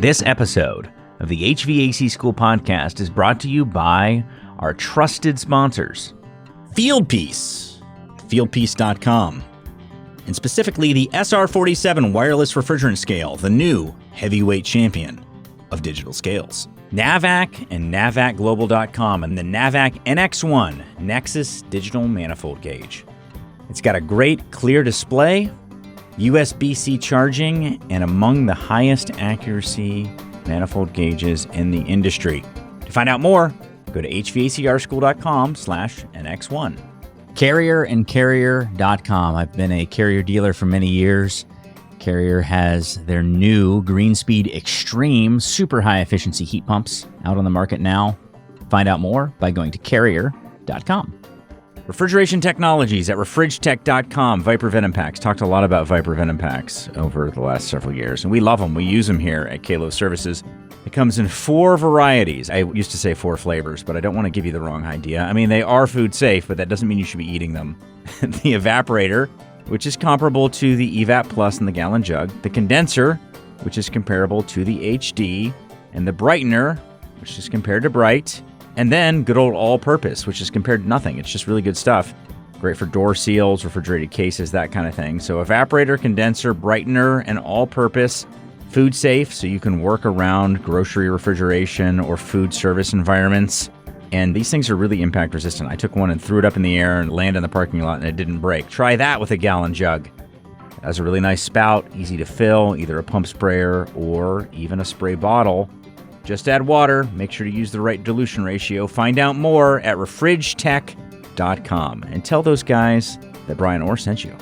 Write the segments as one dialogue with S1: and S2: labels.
S1: This episode of the HVAC School Podcast is brought to you by our trusted sponsors.
S2: Fieldpiece, fieldpiece.com, and specifically the SR47 wireless refrigerant scale, the new heavyweight champion of digital scales. NAVAC and NAVACglobal.com and the NAVAC NX1 Nexus Digital Manifold Gauge. It's got a great clear display, USB-C charging, and among the highest accuracy manifold gauges in the industry. To find out more, go to hvacrschool.com/NX1.
S1: Carrier and Carrier.com. I've been a Carrier dealer for many years. Carrier has their new GreenSpeed Extreme super high efficiency heat pumps out on the market now. Find out more by going to Carrier.com. Refrigeration Technologies at refrigtech.com. Viper Venom Packs. Talked a lot about Viper Venom Packs over the last several years, and we love them. We use them here at Kalo Services. It comes in 4 varieties. I used to say 4 flavors, but I don't want to give you the wrong idea. I mean, they are food safe, but that doesn't mean you should be eating them. The evaporator, which is comparable to the EVAP Plus in the gallon jug. The condenser, which is comparable to the HD. And the brightener, which is compared to Bright. And then good old all-purpose, which is compared to nothing. It's just really good stuff. Great for door seals, refrigerated cases, that kind of thing. So evaporator, condenser, brightener, and all-purpose. Food safe, so you can work around grocery refrigeration or food service environments. And these things are really impact resistant. I took one and threw it up in the air and landed in the parking lot and it didn't break. Try that with a gallon jug. It has a really nice spout, easy to fill, either a pump sprayer or even a spray bottle. Just add water. Make sure to use the right dilution ratio. Find out more at refrigtech.com and tell those guys that Brian Orr sent you.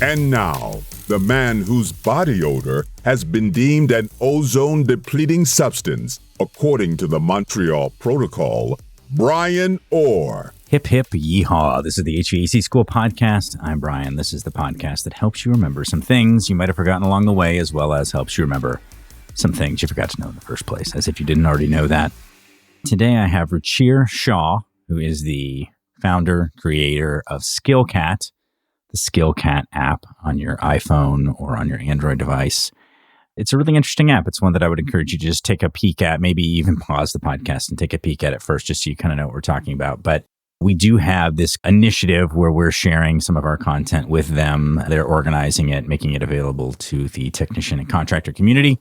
S3: And now, the man whose body odor has been deemed an ozone-depleting substance, according to the Montreal Protocol, Brian Orr.
S1: Hip, hip, yeehaw. This is the HVAC School Podcast. I'm Brian. This is the podcast that helps you remember some things you might have forgotten along the way, as well as helps you remember some things you forgot to know in the first place, as if you didn't already know that. Today, I have Ruchir Shah, who is the founder, creator of SkillCat, the SkillCat app on your iPhone or on your Android device. It's a really interesting app. It's one that I would encourage you to just take a peek at, maybe even pause the podcast and take a peek at it first, just so you kind of know what we're talking about. But we do have this initiative where we're sharing some of our content with them. They're organizing it, making it available to the technician and contractor community.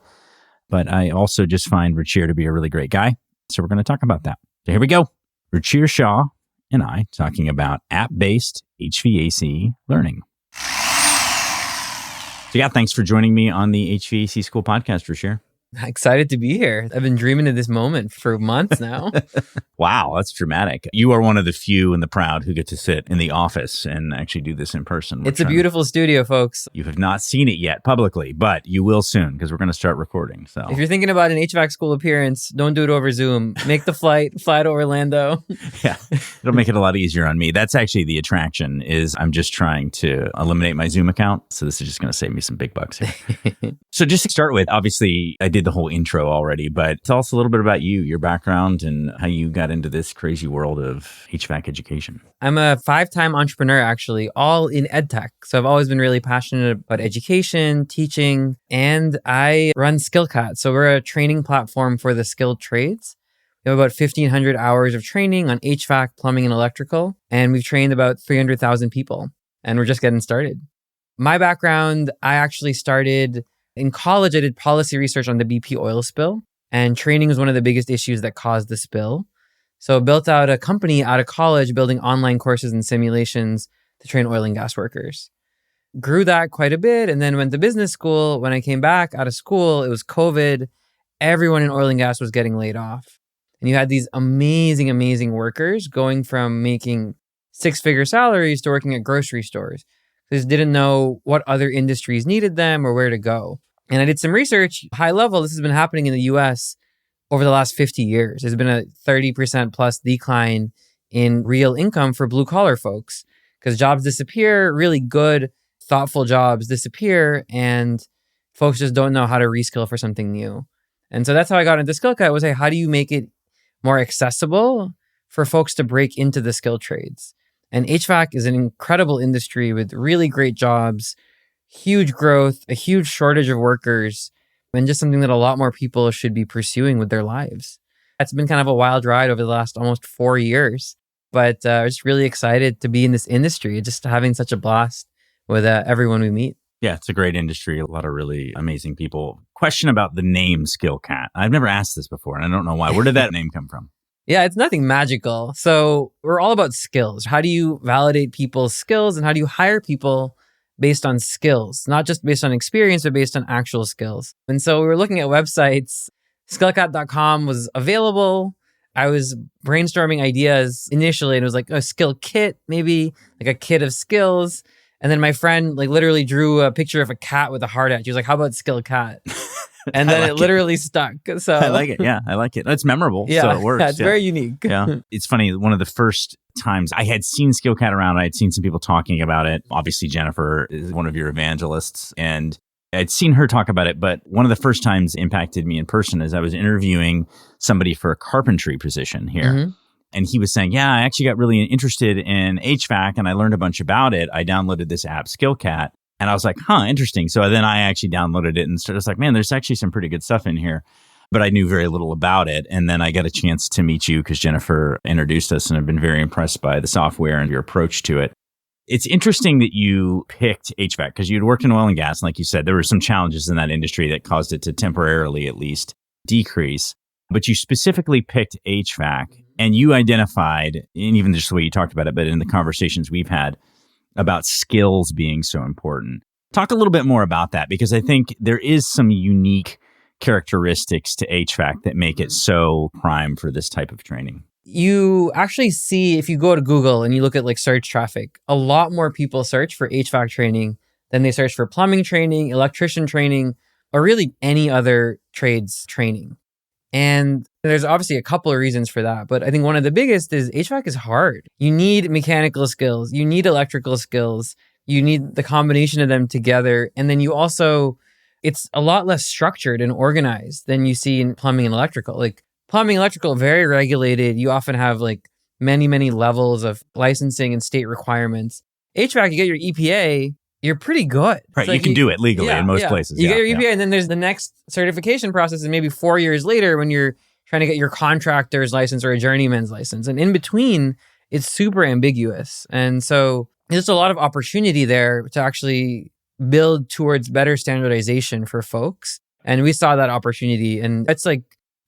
S1: But I also just find Ruchir to be a really great guy. So we're going to talk about that. So here we go. Ruchir Shah and I talking about app-based HVAC learning. So yeah, thanks for joining me on the HVAC School Podcast, Ruchir.
S4: Excited to be here. I've been dreaming of this moment for months now.
S1: Wow, that's dramatic. You are one of the few and the proud who get to sit in the office and actually do this in person.
S4: It's a beautiful studio, folks.
S1: You have not seen it yet publicly, but you will soon because we're going to start recording. So
S4: if you're thinking about an HVAC school appearance, don't do it over Zoom. Make the fly to Orlando.
S1: Yeah, it'll make it a lot easier on me. That's actually the attraction is I'm just trying to eliminate my Zoom account. So this is just going to save me some big bucks here. So just to start with, obviously, I did the whole intro already, but tell us a little bit about you, your background, and how you got into this crazy world of HVAC education.
S4: I'm a 5-time entrepreneur, actually, all in edtech. So I've always been really passionate about education, teaching, and I run SkillCat. So we're a training platform for the skilled trades. We have about 1,500 hours of training on HVAC, plumbing, and electrical, and we've trained about 300,000 people, and we're just getting started. My background, I actually started in college. I did policy research on the BP oil spill, and training was one of the biggest issues that caused the spill. So I built out a company out of college building online courses and simulations to train oil and gas workers. Grew that quite a bit and then went to business school. When I came back out of school, it was COVID. Everyone in oil and gas was getting laid off. And you had these amazing, amazing workers going from making 6-figure salaries to working at grocery stores. They just didn't know what other industries needed them or where to go. And I did some research, high level. This has been happening in the US over the last 50 years. There's been a 30% plus decline in real income for blue collar folks because jobs disappear, really good, thoughtful jobs disappear, and folks just don't know how to reskill for something new. And so that's how I got into SkillCat was, hey, how do you make it more accessible for folks to break into the skilled trades? And HVAC is an incredible industry with really great jobs, huge growth, a huge shortage of workers, and just something that a lot more people should be pursuing with their lives. It's been kind of a wild ride over the last almost 4 years, but I'm just really excited to be in this industry, just having such a blast with everyone we meet.
S2: Yeah, it's a great industry. A lot of really amazing people. Question about the name SkillCat. I've never asked this before, and I don't know why. Where did that name come from?
S4: Yeah, it's nothing magical. So we're all about skills. How do you validate people's skills and how do you hire people based on skills, not just based on experience, but based on actual skills? And so we were looking at websites. SkillCat.com was available. I was brainstorming ideas initially, and it was like a skill kit, maybe like a kit of skills. And then my friend literally drew a picture of a cat with a heart at. She was like, "How about SkillCat?" And then it literally stuck. So
S2: I like it. Yeah, I like it. It's memorable.
S4: Yeah,
S2: so it works.
S4: yeah, it's very unique.
S2: Yeah. It's funny. One of the first times I had seen SkillCat around, I had seen some people talking about it. Obviously, Jennifer is one of your evangelists, and I'd seen her talk about it. But one of the first times impacted me in person is I was interviewing somebody for a carpentry position here.
S4: Mm-hmm.
S2: And he was saying, yeah, I actually got really interested in HVAC and I learned a bunch about it. I downloaded this app, SkillCat. And I was like, interesting. So then I actually downloaded it and started like, man, there's actually some pretty good stuff in here. But I knew very little about it. And then I got a chance to meet you because Jennifer introduced us, and I've been very impressed by the software and your approach to it. It's interesting that you picked HVAC because you'd worked in oil and gas. And like you said, there were some challenges in that industry that caused it to temporarily, at least, decrease. But you specifically picked HVAC and you identified, and even just the way you talked about it, but in the conversations we've had about skills being so important. Talk a little bit more about that, because I think there is some unique characteristics to HVAC that make it so prime for this type of training.
S4: You actually see, if you go to Google and you look at search traffic, a lot more people search for HVAC training than they search for plumbing training, electrician training, or really any other trades training. And there's obviously a couple of reasons for that. But I think one of the biggest is HVAC is hard. You need mechanical skills. You need electrical skills. You need the combination of them together. And then you also, it's a lot less structured and organized than you see in plumbing and electrical. Plumbing, electrical, very regulated. You often have many, many levels of licensing and state requirements. HVAC, you get your EPA, you're pretty good.
S2: Right, you can do it legally in most places.
S4: You get your EPA, and then there's the next certification process, and maybe 4 years later when you're trying to get your contractor's license or a journeyman's license. And in between, it's super ambiguous. And so there's a lot of opportunity there to actually build towards better standardization for folks. And we saw that opportunity. And it's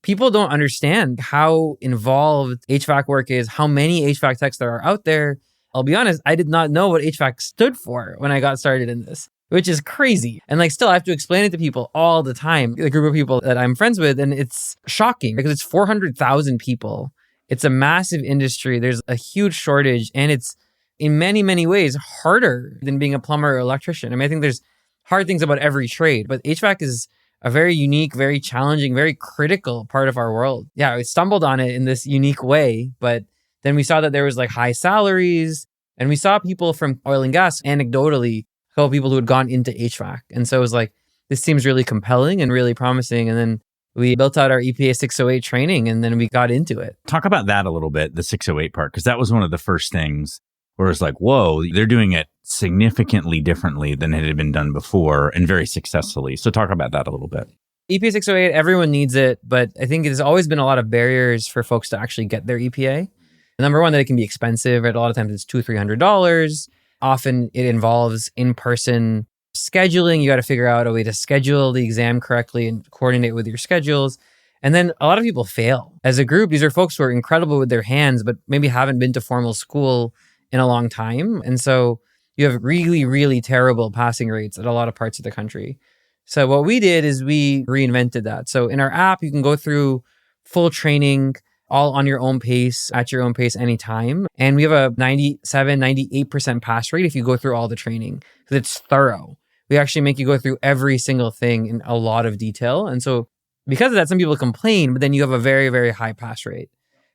S4: people don't understand how involved HVAC work is, how many HVAC techs there are out there. I'll be honest, I did not know what HVAC stood for when I got started in this, which is crazy. And still I have to explain it to people all the time, the group of people that I'm friends with. And it's shocking because it's 400,000 people. It's a massive industry. There's a huge shortage, and it's in many, many ways harder than being a plumber or electrician. I mean, I think there's hard things about every trade, but HVAC is a very unique, very challenging, very critical part of our world. Yeah, we stumbled on it in this unique way, but then we saw that there was high salaries, and we saw people from oil and gas, anecdotally, a couple people who had gone into HVAC. And so it was this seems really compelling and really promising. And then we built out our EPA 608 training, and then we got into it.
S2: Talk about that a little bit, the 608 part, because that was one of the first things where it's whoa, they're doing it significantly differently than it had been done before, and very successfully. So talk about that a little bit.
S4: EPA 608, everyone needs it, but I think there's always been a lot of barriers for folks to actually get their EPA. Number one, that it can be expensive. Right? A lot of times it's $200-$300. Often it involves in-person scheduling. You got to figure out a way to schedule the exam correctly and coordinate with your schedules. And then a lot of people fail. As a group, these are folks who are incredible with their hands, but maybe haven't been to formal school in a long time. And so you have really, really terrible passing rates at a lot of parts of the country. So what we did is we reinvented that. So in our app, you can go through full training all on your own pace, at your own pace, anytime. And we have a 97, 98% pass rate if you go through all the training, because it's thorough. We actually make you go through every single thing in a lot of detail. And so because of that, some people complain, but then you have a very, very high pass rate.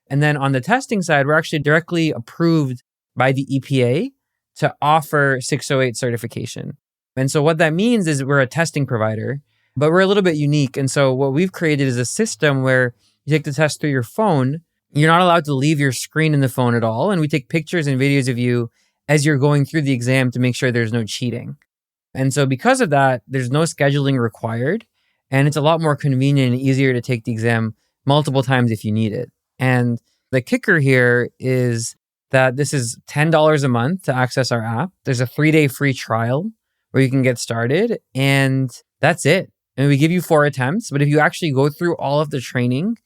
S4: And then on the testing side, we're actually directly approved by the EPA to offer 608 certification. And so what that means is we're a testing provider, but we're a little bit unique. And so what we've created is a system where you take the test through your phone. You're not allowed to leave your screen in the phone at all. And we take pictures and videos of you as you're going through the exam to make sure there's no cheating. And so because of that, there's no scheduling required. And it's a lot more convenient and easier to take the exam multiple times if you need it. And the kicker here is that this is $10 a month to access our app. There's a 3-day free trial where you can get started, and that's it. And we give you 4 attempts, but if you actually go through all of the training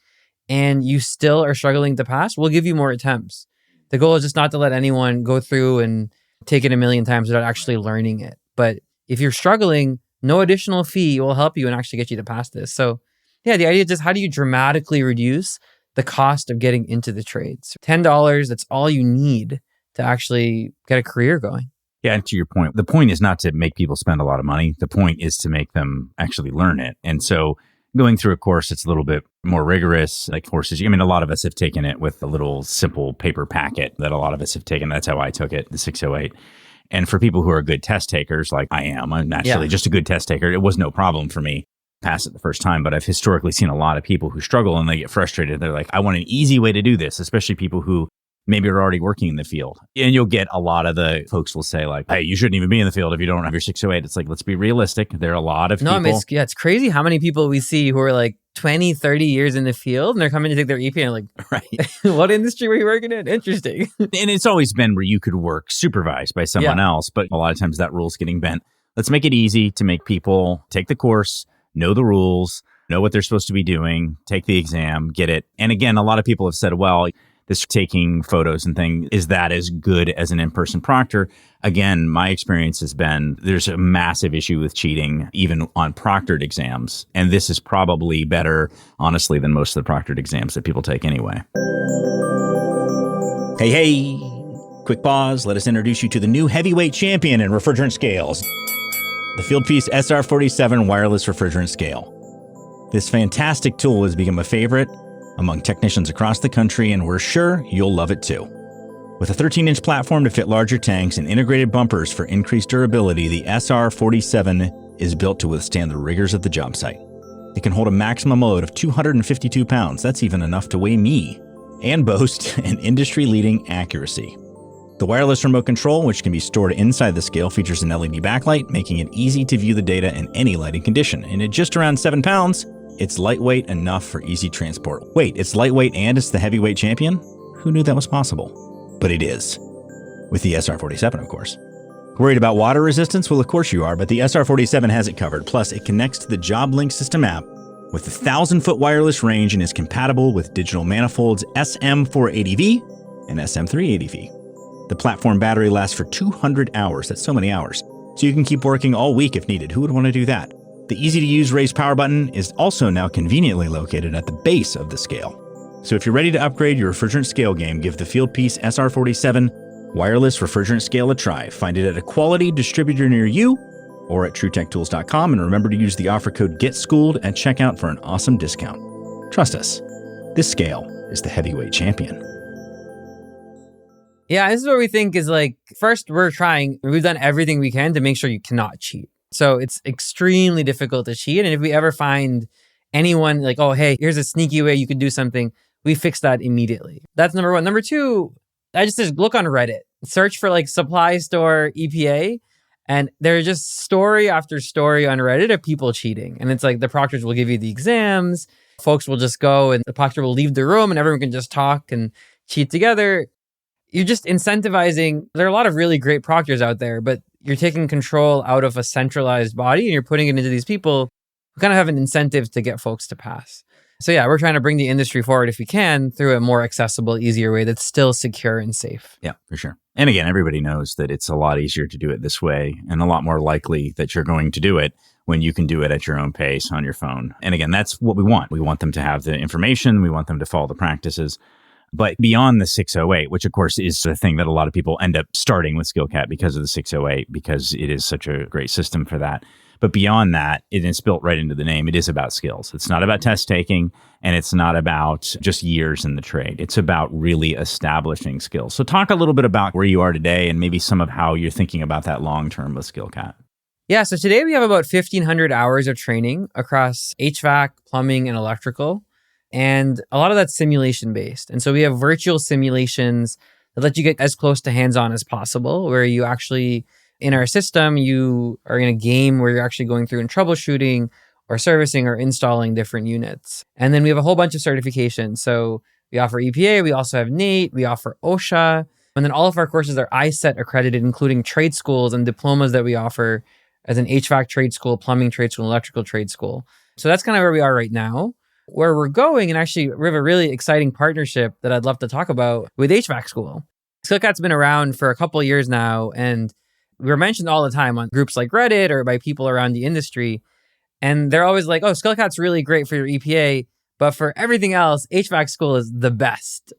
S4: and you still are struggling to pass, we'll give you more attempts. The goal is just not to let anyone go through and take it a million times without actually learning it. But if you're struggling, no additional fee will help you and actually get you to pass this. So yeah, the idea is just how do you dramatically reduce the cost of getting into the trades? $10, that's all you need to actually get a career going.
S1: Yeah, and to your point, the point is not to make people spend a lot of money. The point is to make them actually learn it. And so going through a course, it's a little bit more rigorous, like forces you. I mean, a lot of us have taken it with a little simple paper packet that a lot of us have taken. That's how I took it, the 608. And for people who are good test takers, like I am, I'm naturally just a good test taker. It was no problem for me to pass it the first time, but I've historically seen a lot of people who struggle and they get frustrated. They're like, I want an easy way to do this, especially people who maybe are already working in the field. And you'll get a lot of the folks will say like, hey, you shouldn't even be in the field if you don't have your 608. It's like, let's be realistic. There are a lot of people.
S4: I mean, it's crazy how many people we see who are like 20, 30 years in the field and they're coming to take their EP and like, right. What industry were you working in? Interesting.
S1: And it's always been where you could work supervised by someone else, but a lot of times that rule's getting bent. Let's make it easy to make people take the course, know the rules, know what they're supposed to be doing, take the exam, get it. And again, a lot of people have said, well, this taking photos and thing, is that as good as an in-person proctor? Again, my experience has been there's a massive issue with cheating, even on proctored exams. And this is probably better, honestly, than most of the proctored exams that people take anyway.
S2: Hey, quick pause. Let us introduce you to the new heavyweight champion in refrigerant scales, the Fieldpiece SR47 wireless refrigerant scale. This fantastic tool has become a favorite among technicians across the country, and we're sure you'll love it too. With a 13-inch platform to fit larger tanks and integrated bumpers for increased durability, the SR47 is built to withstand the rigors of the job site. It can hold a maximum load of 252 pounds, that's even enough to weigh me, and boast an industry-leading accuracy. The wireless remote control, which can be stored inside the scale, features an LED backlight, making it easy to view the data in any lighting condition. And at just around 7 pounds, it's lightweight enough for easy transport. Wait, it's lightweight and it's the heavyweight champion? Who knew that was possible? But it is. With the SR47, of course. Worried about water resistance? Well, of course you are, but the SR47 has it covered. Plus, it connects to the JobLink system app with a 1,000-foot wireless range and is compatible with digital manifolds SM480V and SM380V. The platform battery lasts for 200 hours. That's so many hours. So you can keep working all week if needed. Who would want to do that? The easy-to-use raise power button is also now conveniently located at the base of the scale. So if you're ready to upgrade your refrigerant scale game, give the Fieldpiece SR47 wireless refrigerant scale a try. Find it at a quality distributor near you or at TrueTechTools.com, and remember to use the offer code GETSCHOOLED at checkout for an awesome discount. Trust us, this scale is the heavyweight champion.
S4: Yeah, this is what we think is like, first, we've done everything we can to make sure you cannot cheat. So it's extremely difficult to cheat. And if we ever find anyone like, oh, hey, here's a sneaky way you could do something, we fix that immediately. That's number one. Number two, I just look on Reddit, search for like supply store EPA. And there's just story after story on Reddit of people cheating. And it's like the proctors will give you the exams. Folks will just go and the proctor will leave the room and everyone can just talk and cheat together. You're just incentivizing. There are a lot of really great proctors out there, but you're taking control out of a centralized body and you're putting it into these people who kind of have an incentive to get folks to pass. So yeah, we're trying to bring the industry forward if we can through a more accessible, easier way that's still secure and safe.
S1: Yeah, for sure. And again, everybody knows that it's a lot easier to do it this way and a lot more likely that you're going to do it when you can do it at your own pace on your phone. And again, that's what we want. We want them to have the information. We want them to follow the practices. But beyond the 608, which of course is the thing that a lot of people end up starting with SkillCat because of the 608, because it is such a great system for that. But beyond that, it is built right into the name. It is about skills. It's not about test taking, and it's not about just years in the trade. It's about really establishing skills. So talk a little bit about where you are today and maybe some of how you're thinking about that long-term with SkillCat.
S4: Yeah, so today we have about 1,500 hours of training across HVAC, plumbing, and electrical. And a lot of that's simulation based. And so we have virtual simulations that let you get as close to hands-on as possible, where you actually In our system, you are in a game where you're actually going through and troubleshooting or servicing or installing different units. And then we have a whole bunch of certifications. So we offer EPA, we also have NATE, we offer OSHA, and then all of our courses are ISET accredited, including trade schools and diplomas that we offer as an HVAC trade school, plumbing trade school, electrical trade school. So that's kind of where we are right now. Where we're going, and actually we have a really exciting partnership that I'd love to talk about with HVAC school. SkillCat's been around for a couple of years now, and we're mentioned all the time on groups like Reddit or by people around the industry. And they're always like, oh, SkillCat's really great for your EPA, but for everything else, HVAC school is the best.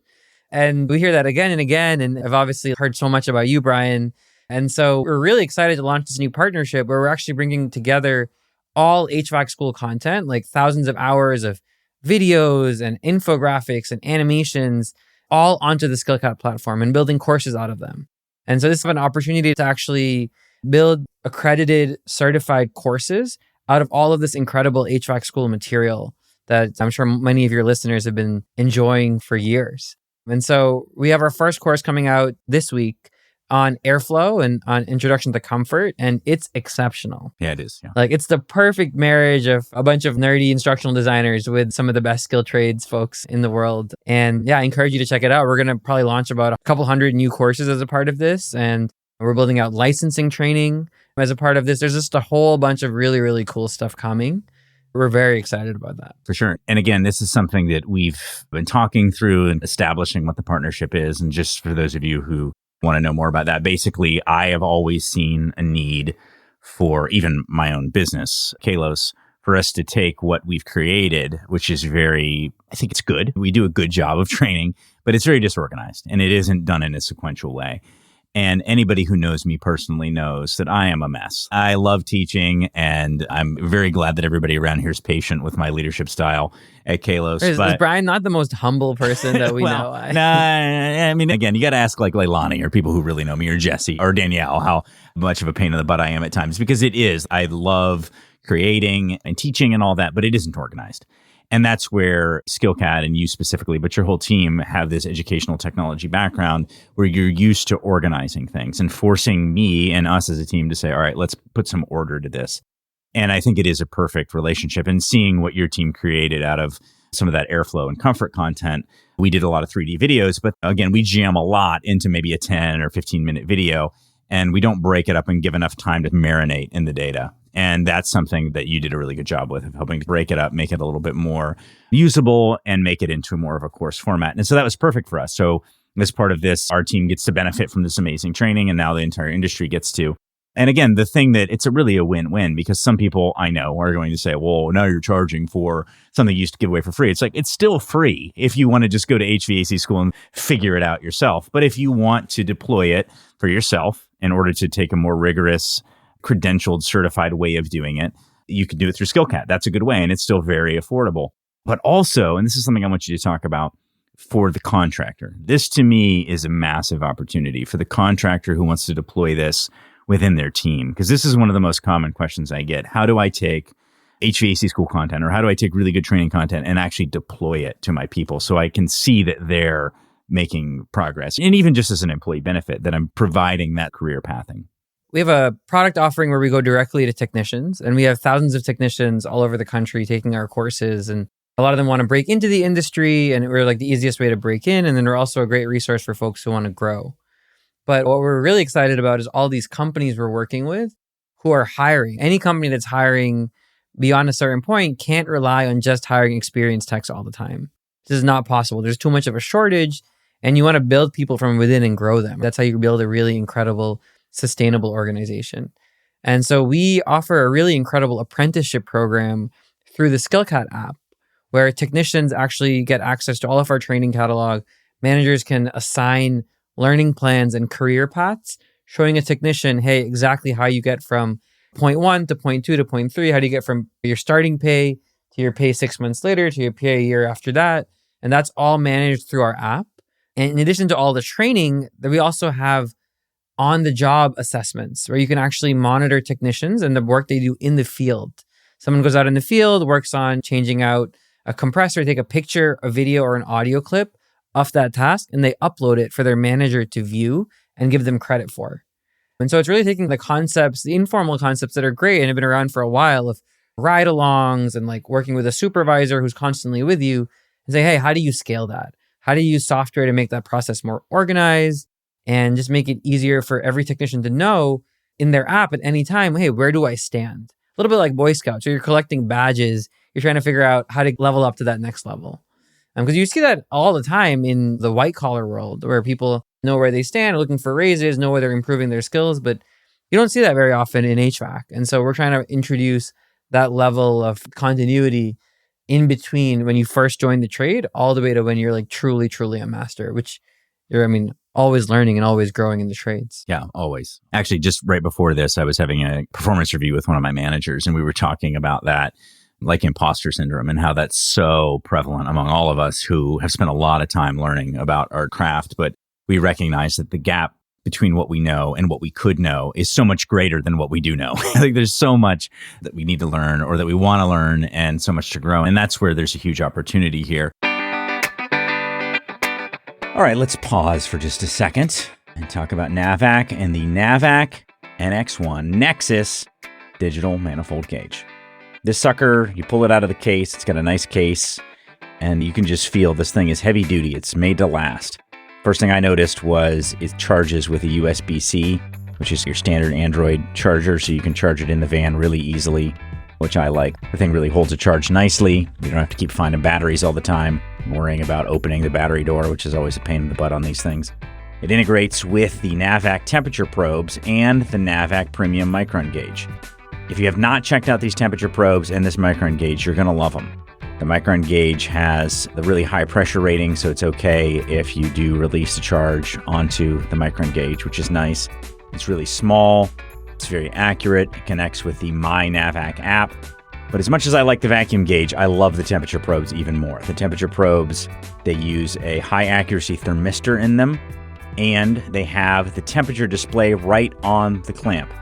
S4: And we hear that again and again. And I've obviously heard so much about you, Brian. And so we're really excited to launch this new partnership where we're actually bringing together all HVAC school content, like thousands of hours of videos and infographics and animations, all onto the SkillCat platform and building courses out of them. And so this is an opportunity to actually build accredited, certified courses out of all of this incredible HVAC school material that I'm sure many of your listeners have been enjoying for years. And so we have our first course coming out this week on airflow and on introduction to comfort, and it's exceptional.
S2: Yeah, it is. Yeah.
S4: Like, it's the perfect marriage of a bunch of nerdy instructional designers with some of the best skilled trades folks in the world. And yeah, I encourage you to check it out. We're going to probably launch about a couple hundred new courses as a part of this, and we're building out licensing training as a part of this. There's just a whole bunch of really, really cool stuff coming. We're very excited about that.
S2: For sure. And again, this is something that we've been talking through and establishing what the partnership is. And just for those of you who want to know more about that, basically, I have always seen a need for even my own business, Kalos, for us to take what we've created, which is I think it's good. We do a good job of training, but it's very disorganized and it isn't done in a sequential way. And anybody who knows me personally knows that I am a mess. I love teaching, and I'm very glad that everybody around here is patient with my leadership style at Kalos.
S4: Is Brian not the most humble person that we know?
S2: I mean, again, you got to ask like Leilani or people who really know me, or Jesse or Danielle, how much of a pain in the butt I am at times, because it is. I love creating and teaching and all that, but it isn't organized. And that's where SkillCat and you specifically, but your whole team, have this educational technology background where you're used to organizing things and forcing me and us as a team to say, all right, let's put some order to this. And I think it is a perfect relationship. And seeing what your team created out of some of that airflow and comfort content, we did a lot of 3D videos, but again, we jam a lot into maybe a 10 or 15-minute video, and we don't break it up and give enough time to marinate in the data. And that's something that you did a really good job with, of helping to break it up, make it a little bit more usable, and make it into more of a course format. And so that was perfect for us. So as part of this, our team gets to benefit from this amazing training, and now the entire industry gets to. And again, the thing that it's really a win-win, because some people I know are going to say, well, now you're charging for something you used to give away for free. It's like, it's still free if you want to just go to HVAC school and figure it out yourself. But if you want to deploy it for yourself in order to take a more rigorous, credentialed, certified way of doing it, you can do it through SkillCat. That's a good way, and it's still very affordable. But also, and this is something I want you to talk about, for the contractor. This to me is a massive opportunity for the contractor who wants to deploy this within their team, because this is one of the most common questions I get. How do I take HVAC school content, or how do I take really good training content and actually deploy it to my people so I can see that they're making progress? And even just as an employee benefit, that I'm providing that career pathing.
S4: We have a product offering where we go directly to technicians, and we have thousands of technicians all over the country taking our courses, and a lot of them want to break into the industry, and we're like the easiest way to break in. And then we're also a great resource for folks who want to grow. But what we're really excited about is all these companies we're working with who are hiring. Any company that's hiring beyond a certain point can't rely on just hiring experienced techs all the time. This is not possible. There's too much of a shortage, and you want to build people from within and grow them. That's how you build a really incredible, sustainable organization. And so we offer a really incredible apprenticeship program through the SkillCat app, where technicians actually get access to all of our training catalog. Managers can assign learning plans and career paths, showing a technician, hey, exactly how you get from point 1 to point 2 to point 3. How do you get from your starting pay to your pay 6 months later to your pay a year after that? And that's all managed through our app. And in addition to all the training, that we also have on-the-job assessments where you can actually monitor technicians and the work they do in the field. Someone goes out in the field, works on changing out a compressor, take a picture, a video, or an audio clip of that task, and they upload it for their manager to view and give them credit for. And so it's really taking the concepts, the informal concepts that are great and have been around for a while of ride-alongs and like working with a supervisor who's constantly with you and say, hey, how do you scale that? How do you use software to make that process more organized and just make it easier for every technician to know in their app at any time, hey, where do I stand? A little bit like Boy Scouts. So you're collecting badges. You're trying to figure out how to level up to that next level. Because you see that all the time in the white collar world where people know where they stand, are looking for raises, know where they're improving their skills, but you don't see that very often in HVAC. And so we're trying to introduce that level of continuity in between when you first join the trade all the way to when you're like truly, truly a master, which you're, always learning and always growing in the trades.
S2: Yeah, always. Actually, just right before this, I was having a performance review with one of my managers, and we were talking about that, like imposter syndrome, and how that's so prevalent among all of us who have spent a lot of time learning about our craft. But we recognize that the gap between what we know and what we could know is so much greater than what we do know. I think there's so much that we need to learn or that we want to learn and so much to grow. And that's where there's a huge opportunity here. All right, let's pause for just a second and talk about NAVAC and the NAVAC NX1 Nexus digital manifold gauge. This sucker, you pull it out of the case, it's got a nice case, and you can just feel this thing is heavy duty. It's made to last. First thing I noticed was it charges with a USB-C, which is your standard Android charger, so you can charge it in the van really easily, which I like. The thing really holds a charge nicely. You don't have to keep finding batteries all the time, worrying about opening the battery door, which is always a pain in the butt on these things. It integrates with the NAVAC temperature probes and the NAVAC premium micron gauge. If you have not checked out these temperature probes and this micron gauge, you're going to love them. The micron gauge has the really high pressure rating, so it's okay if you do release the charge onto the micron gauge, which is nice. It's really small. It's very accurate. It connects with the My NAVAC app. But as much as I like the vacuum gauge, I love the temperature probes even more. The temperature probes, they use a high accuracy thermistor in them, and they have the temperature display right on the clamp.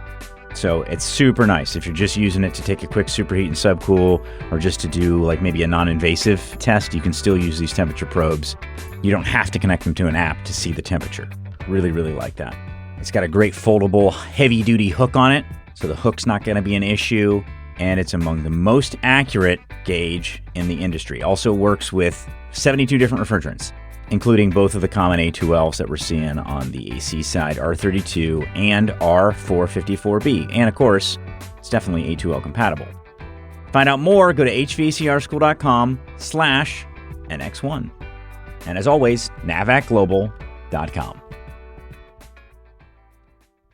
S2: So it's super nice if you're just using it to take a quick superheat and subcool, or just to do like maybe a non-invasive test. You can still use these temperature probes. You don't have to connect them to an app to see the temperature. Really, really like that. It's got a great foldable heavy-duty hook on it, so the hook's not going to be an issue, and it's among the most accurate gauge in the industry. Also works with 72 different refrigerants, including both of the common A2Ls that we're seeing on the AC side, R32 and R454B. And of course, it's definitely A2L compatible. Find out more, go to hvacrschool.com/NX1. And as always, navacglobal.com.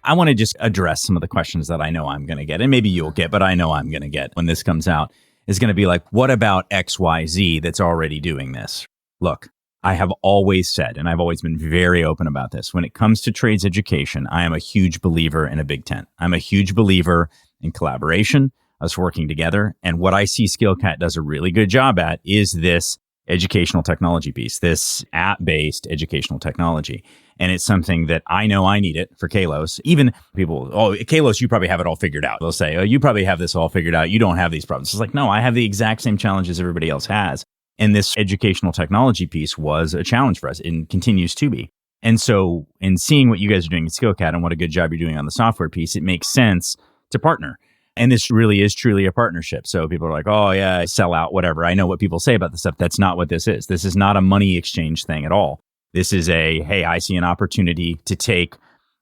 S2: I want to just address some of the questions that I know I'm going to get, and maybe you'll get, but I know I'm going to get when this comes out, is going to be like, what about XYZ that's already doing this? Look, I have always said, and I've always been very open about this, when it comes to trades education, I am a huge believer in a big tent. I'm a huge believer in collaboration, us working together. And what I see SkillCat does a really good job at is this educational technology piece, this app-based educational technology. And it's something that I know I need it for Kalos. Even people, oh, Kalos, you probably have it all figured out. They'll say, oh, you probably have this all figured out. You don't have these problems. It's like, no, I have the exact same challenges everybody else has. And this educational technology piece was a challenge for us and continues to be. And so in seeing what you guys are doing at SkillCat and what a good job you're doing on the software piece, it makes sense to partner. And this really is truly a partnership. So people are like, oh yeah, sell out, whatever. I know what people say about this stuff. That's not what this is. This is not a money exchange thing at all. This is hey, I see an opportunity to take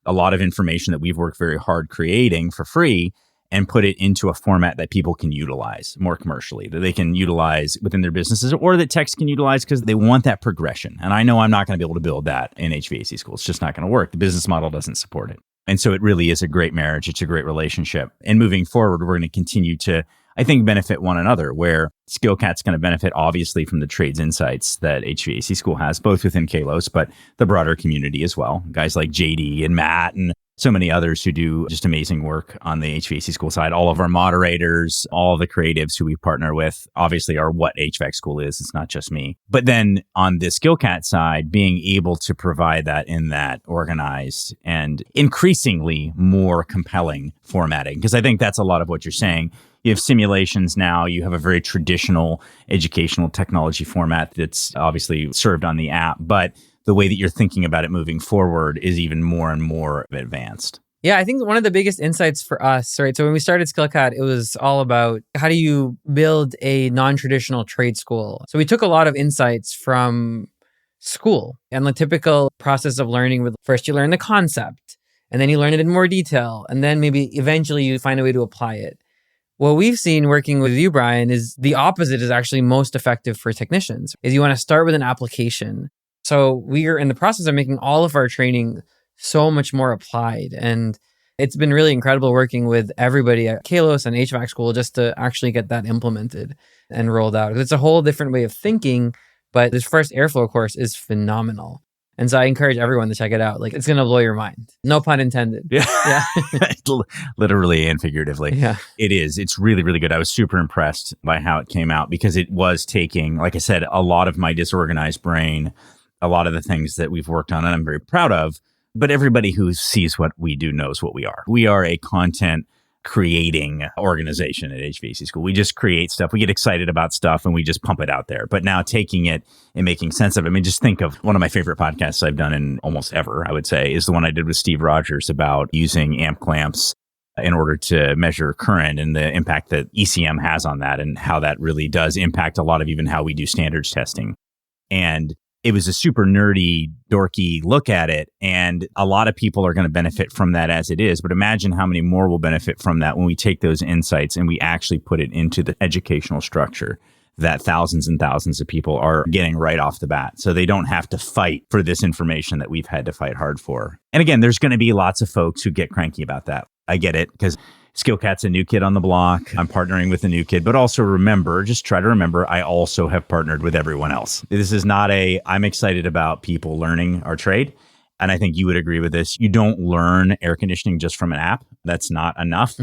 S2: a lot of information that we've worked very hard creating for free and put it into a format that people can utilize more commercially, that they can utilize within their businesses, or that techs can utilize because they want that progression. And I know I'm not going to be able to build that in HVAC school. It's just not going to work. The business model doesn't support it. And so it really is a great marriage. It's a great relationship. And moving forward, we're going to continue to, I think, benefit one another, where SkillCat's going to benefit obviously from the trades insights that HVAC school has, both within Kalos, but the broader community as well. Guys like JD and Matt and so many others who do just amazing work on the HVAC school side. All of our moderators, all the creatives who we partner with, obviously are what HVAC school is. It's not just me. But then on the SkillCat side, being able to provide that in that organized and increasingly more compelling formatting, because I think that's a lot of what you're saying. You have simulations now. You have a very traditional educational technology format that's obviously served on the app, but the way that you're thinking about it moving forward is even more and more advanced.
S4: Yeah, I think one of the biggest insights for us, right? So when we started SkillCat, it was all about how do you build a non-traditional trade school? So we took a lot of insights from school and the typical process of learning with first you learn the concept and then you learn it in more detail. And then maybe eventually you find a way to apply it. What we've seen working with you, Brian, is the opposite is actually most effective for technicians, is you want to start with an application. So we are in the process of making all of our training so much more applied. And it's been really incredible working with everybody at Kalos and HVAC school just to actually get that implemented and rolled out. It's a whole different way of thinking, but this first airflow course is phenomenal. And so I encourage everyone to check it out. Like, it's going to blow your mind. No pun intended.
S2: Yeah. Literally and figuratively.
S4: Yeah.
S2: It is. It's really, really good. I was super impressed by how it came out because it was taking, like I said, a lot of my disorganized brain, a lot of the things that we've worked on and I'm very proud of. But everybody who sees what we do knows what we are. We are a content creating organization at HVAC school. We just create stuff. We get excited about stuff and we just pump it out there. But now taking it and making sense of it. I mean, just think of one of my favorite podcasts I've done in almost ever, I would say, is the one I did with Steve Rogers about using amp clamps in order to measure current and the impact that ECM has on that and how that really does impact a lot of even how we do standards testing. And it was a super nerdy, dorky look at it. And a lot of people are going to benefit from that as it is. But imagine how many more will benefit from that when we take those insights and we actually put it into the educational structure that thousands and thousands of people are getting right off the bat. So they don't have to fight for this information that we've had to fight hard for. And again, there's going to be lots of folks who get cranky about that. I get it because SkillCat's a new kid on the block. I'm partnering with a new kid, but also just try to remember, I also have partnered with everyone else. This is not I'm excited about people learning our trade. And I think you would agree with this. You don't learn air conditioning just from an app. That's not enough,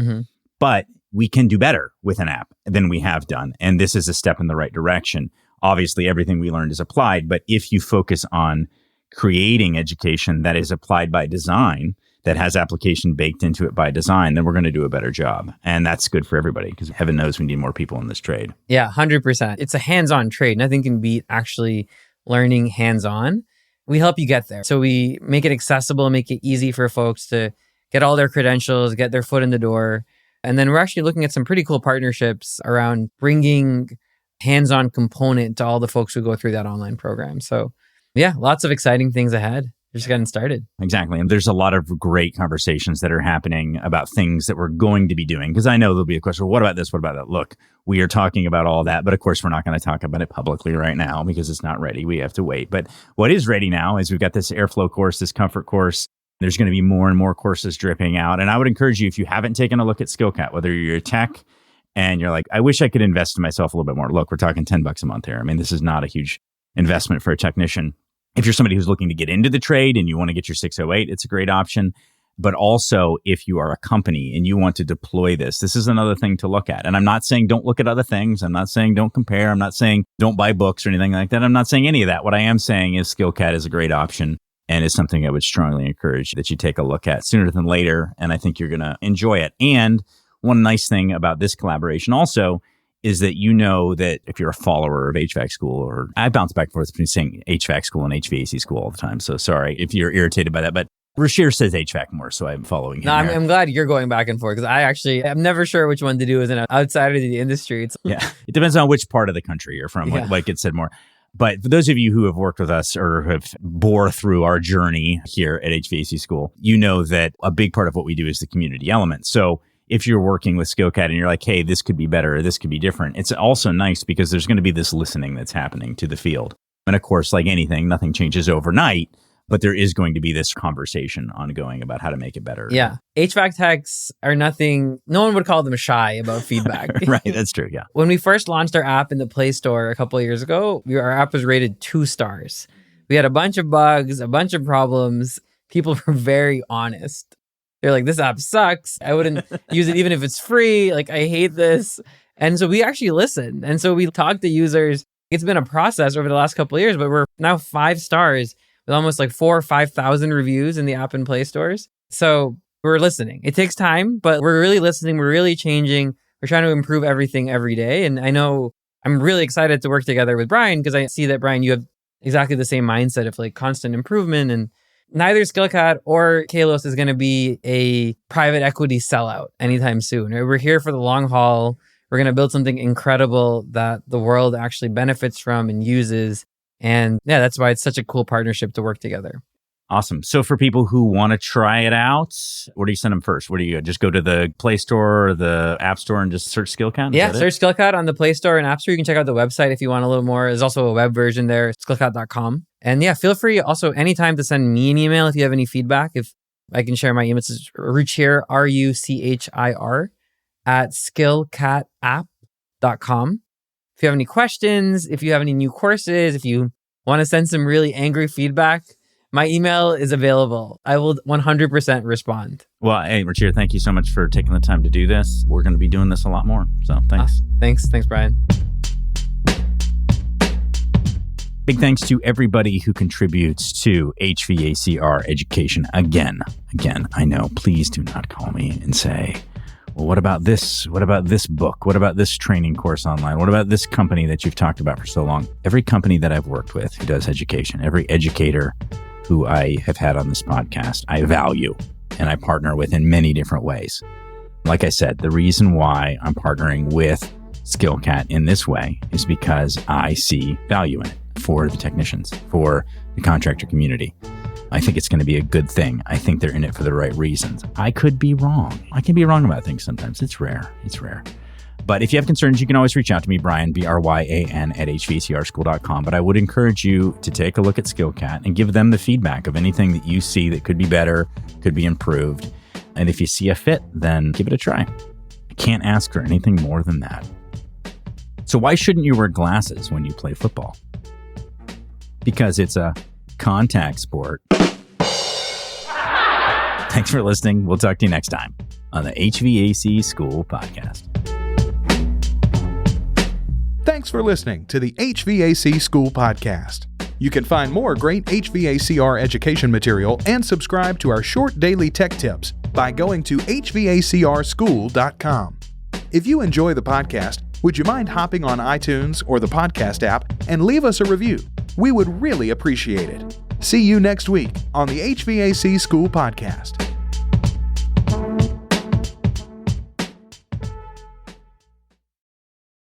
S2: but we can do better with an app than we have done. And this is a step in the right direction. Obviously, everything we learned is applied, but if you focus on creating education that is applied by design, that has application baked into it by design, then we're going to do a better job. And that's good for everybody because heaven knows we need more people in this trade.
S4: Yeah, 100%. It's a hands-on trade. Nothing can beat actually learning hands-on. We help you get there. So we make it accessible, make it easy for folks to get all their credentials, get their foot in the door. And then we're actually looking at some pretty cool partnerships around bringing hands-on component to all the folks who go through that online program. So yeah, lots of exciting things ahead. Just getting started.
S2: Exactly. And there's a lot of great conversations that are happening about things that we're going to be doing. Because I know there'll be a question, well, what about this? What about that? Look, we are talking about all that. But of course, we're not going to talk about it publicly right now because it's not ready. We have to wait. But what is ready now is we've got this airflow course, this comfort course. There's going to be more and more courses dripping out. And I would encourage you, if you haven't taken a look at SkillCat, whether you're a tech and you're like, I wish I could invest in myself a little bit more. Look, we're talking $10 a month here. I mean, this is not a huge investment for a technician. If you're somebody who's looking to get into the trade and you want to get your 608, it's a great option. But also, if you are a company and you want to deploy this is another thing to look at. And I'm not saying don't look at other things. I'm not saying don't compare. I'm not saying don't buy books or anything like that. I'm not saying any of that. What I am saying is SkillCat is a great option and is something I would strongly encourage that you take a look at sooner than later. And I think you're going to enjoy it. And one nice thing about this collaboration also is that you know that if you're a follower of HVAC school, or I bounce back and forth between saying HVAC school and HVAC school all the time. So sorry if you're irritated by that, but Ruchir says HVAC more, so I'm following him.
S4: No, I'm glad you're going back and forth because I'm never sure which one to do as an outsider to the industry.
S2: Yeah, it depends on which part of the country you're from, what gets said more. But for those of you who have worked with us or have bore through our journey here at HVAC school, you know that a big part of what we do is the community element. So if you're working with SkillCat and you're like, hey, this could be better, or this could be different, it's also nice because there's going to be this listening that's happening to the field. And of course, like anything, nothing changes overnight, but there is going to be this conversation ongoing about how to make it better.
S4: Yeah. HVAC techs are no one would call them shy about feedback.
S2: Right. That's true. Yeah.
S4: When we first launched our app in the Play Store a couple of years ago, our app was rated 2 stars. We had a bunch of bugs, a bunch of problems. People were very honest. They're like, this app sucks. I wouldn't use it even if it's free. Like, I hate this. And so we actually listened. And so we talked to users. It's been a process over the last couple of years, but we're now 5 stars with almost like 4,000 or 5,000 reviews in the app and Play Stores. So we're listening. It takes time, but we're really listening. We're really changing. We're trying to improve everything every day. And I know I'm really excited to work together with Brian because I see that, Brian, you have exactly the same mindset of like constant improvement and neither SkillCat or Kalos is going to be a private equity sellout anytime soon. We're here for the long haul. We're going to build something incredible that the world actually benefits from and uses. And yeah, that's why it's such a cool partnership to work together.
S1: Awesome. So for people who want to try it out, where do you send them first? Where do you just go to the Play Store or the App Store and just search SkillCat?
S4: Yeah, search SkillCat on the Play Store and App Store. You can check out the website if you want a little more. There's also a web version there, skillcat.com. And yeah, feel free also anytime to send me an email if you have any feedback. If I can share my email, it's Ruchir, Ruchir, at skillcatapp.com. If you have any questions, if you have any new courses, if you want to send some really angry feedback, my email is available. I will 100% respond.
S1: Well, hey, Ruchir, thank you so much for taking the time to do this. We're going to be doing this a lot more. So thanks.
S4: Thanks, Brian.
S1: Big thanks to everybody who contributes to HVACR education. Again, I know, please do not call me and say, well, what about this? What about this book? What about this training course online? What about this company that you've talked about for so long? Every company that I've worked with who does education, every educator who I have had on this podcast, I value and I partner with in many different ways. Like I said, the reason why I'm partnering with SkillCat in this way is because I see value in it for the technicians, for the contractor community. I think it's going to be a good thing. I think they're in it for the right reasons. I could be wrong. I can be wrong about things sometimes. It's rare. But if you have concerns, you can always reach out to me, Brian, Bryan, at hvacrschool.com. But I would encourage you to take a look at SkillCat and give them the feedback of anything that you see that could be better, could be improved. And if you see a fit, then give it a try. I can't ask for anything more than that. So why shouldn't you wear glasses when you play football? Because it's a contact sport. Thanks for listening. We'll talk to you next time on the HVAC School Podcast.
S5: Thanks for listening to the HVAC School Podcast. You can find more great HVACR education material and subscribe to our short daily tech tips by going to hvacrschool.com. If you enjoy the podcast, would you mind hopping on iTunes or the podcast app and leave us a review? We would really appreciate it. See you next week on the HVAC School Podcast.